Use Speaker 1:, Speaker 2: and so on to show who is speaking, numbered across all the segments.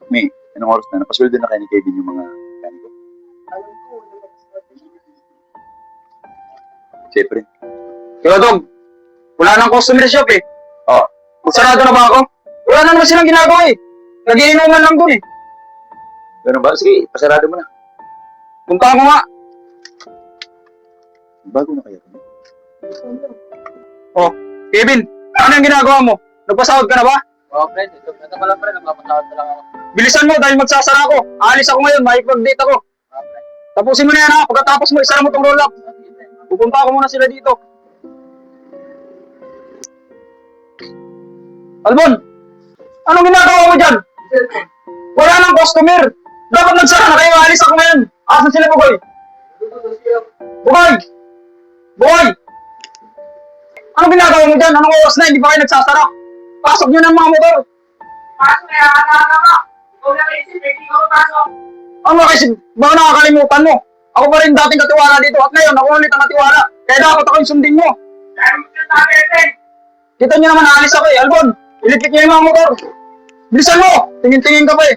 Speaker 1: May, anong oras na? Napasweldo na kayo ni Kevin yung mga mekaniko.
Speaker 2: Alam ko,
Speaker 1: Siyempre.
Speaker 3: Kaya Dog, wala nang customer shop eh.
Speaker 1: Oh,
Speaker 3: Sarado na ba ako? Wala na naman silang ginagawa eh. Nagiinuman lang dun eh.
Speaker 1: ganun ba? Sige, pasarado mo na.
Speaker 3: Punta ko nga.
Speaker 1: Bago na kayo.
Speaker 3: Oh, Kevin, ano yung ginagawa mo? Nagpasahod ka na ba?
Speaker 2: Oo, friend. Ito pa lang, friend. Nagpapatawad pa lang ako.
Speaker 3: Bilisan mo dahil magsasara ako. Aalis ako ngayon, makipag-date ako.
Speaker 2: Oo, friend.
Speaker 3: Tapusin mo na yan ha. Pagkatapos mo, isara mo tong roll up. Pupunta ako muna sila dito. Albon! Anong ginagawa mo dyan? Wala nang customer. Dapat nagsara na kayo. Aalis ako ngayon. Asan sila, Bugoy? Bugoy! Bugoy! Anong ginagawa mo dyan? Anong oras na? Hindi ba kayo nagsasara? Pasok nyo ng mga motor.
Speaker 2: Pasok na yan. Nakakaka. Ikaw na kayo, hindi ko pasok.
Speaker 3: Ano kasi, baka nakakalimutan mo? Ako pa rin dating katiwala dito at ngayon ako ulit ang katiwala. Kaya dapat ako yung sundin mo.
Speaker 2: Kaya mo siya sabi, friend.
Speaker 3: Kita nyo naman aalis ako eh. Albon, ilipit nyo yung mga motor. Bilisan mo! Tingin-tingin ka pa eh.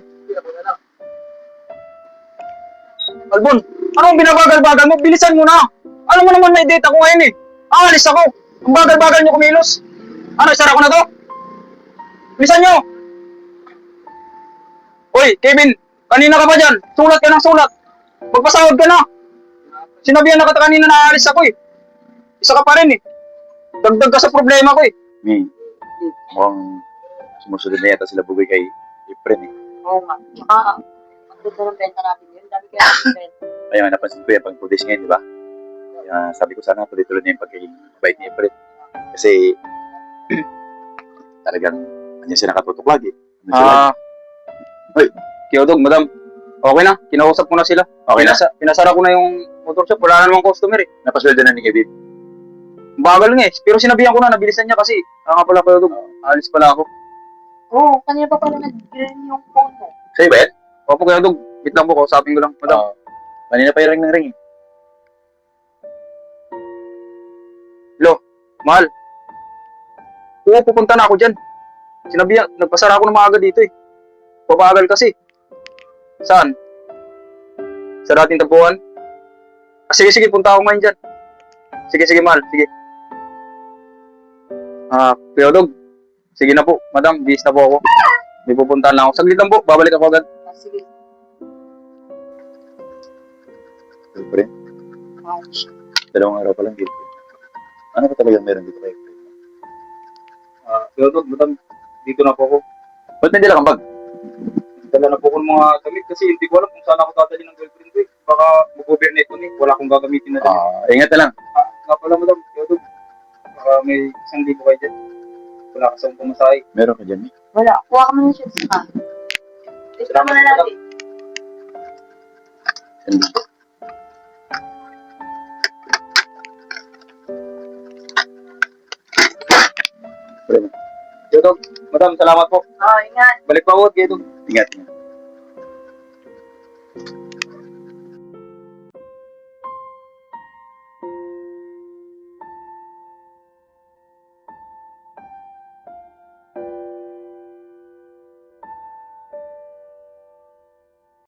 Speaker 3: Albon, anong binabagal-bagal mo? Bilisan mo na. Alam mo naman may date ako ngayon eh. Aalis ako. Ang bagal-bagal nyo kumilos. Ano, isara ko na to? Bilisan nyo! Uy, Kevin, kanina ka pa dyan. Sulat ka ng sulat. Magpasahod ka na. Sinabihan na kita kanina na aalis ako eh. Isa ka pa rin eh. Dagdag ka sa problema ko eh.
Speaker 1: May, mukhang sumusunod na yata sila Bugoy kay Efren eh.
Speaker 2: Oo nga. Tsaka, ang ganda ng benta natin yun. Dami kaya natin benta.
Speaker 1: Kaya napansin ko yung pag 2 days ngayon, di ba? Kaya sabi ko sana tuloy-tuloy na yung pagiging bait ni Efren. Kasi talagang andyan siya nakatutok lagi. Andyan siya lagi.
Speaker 3: Hoy, Kiyodog, madam. Okay na, kinausap ko na sila.
Speaker 1: Okay na?
Speaker 3: Pinasara ko na yung motor shop. Wala na namang customer eh.
Speaker 1: Napasweldo na ni Kevin.
Speaker 3: Bagal nga eh. Pero sinabihan ko na, nabilisan niya kasi. Nga pala Kiyodog, alis pala ako.
Speaker 2: Oo, kanina pa pala nag-green yung phone mo.
Speaker 1: Sa'yo ba yan?
Speaker 3: Opo Kiyodog, wait lang po, kausapin ko lang. Madam.
Speaker 1: Kanina pa yung ring ng ring eh.
Speaker 3: Lo, mahal. Oo, pupunta na ako dyan. Sinabihan, nagpasara ako ng maaga dito eh. Pabagal kasi. Saan? Sa dating tabuhan? Ah, sige, punta ako ngayon dyan. Sige, mahal, sige. Kiyodog. Sige na po, madam, bis na po ako. May pupuntahan lang ako. Saglit lang po, babalik ako agad.
Speaker 2: Ah, sige.
Speaker 1: Efren,
Speaker 2: Ah,
Speaker 1: dalawang araw pa lang dito. Ano ba talagang meron dito kay Efren?
Speaker 3: Kiyodog, madam, dito na po ako.
Speaker 1: Ba't may dala kang bag?
Speaker 3: Dala na po ko ng mga damit kasi hindi ko alam kung saan ako dadali ng girlfriend ko eh. Baka mag-overnight ko eh. Wala akong gagamitin na damit.
Speaker 1: Ingat na lang.
Speaker 3: Nga pala madam, Kiyodog. Baka may 1,000 kayo dyan. Wala ka sa pumasahe.
Speaker 1: Meron ka dyan eh.
Speaker 2: wala. Kuha ka muna siya sa Ito mo na natin.
Speaker 1: Nandito. Efren,
Speaker 3: Kiyodog, madam, salamat po.
Speaker 2: Oo, ingat.
Speaker 3: Balik pa ako, Kiyodog.
Speaker 1: ingat.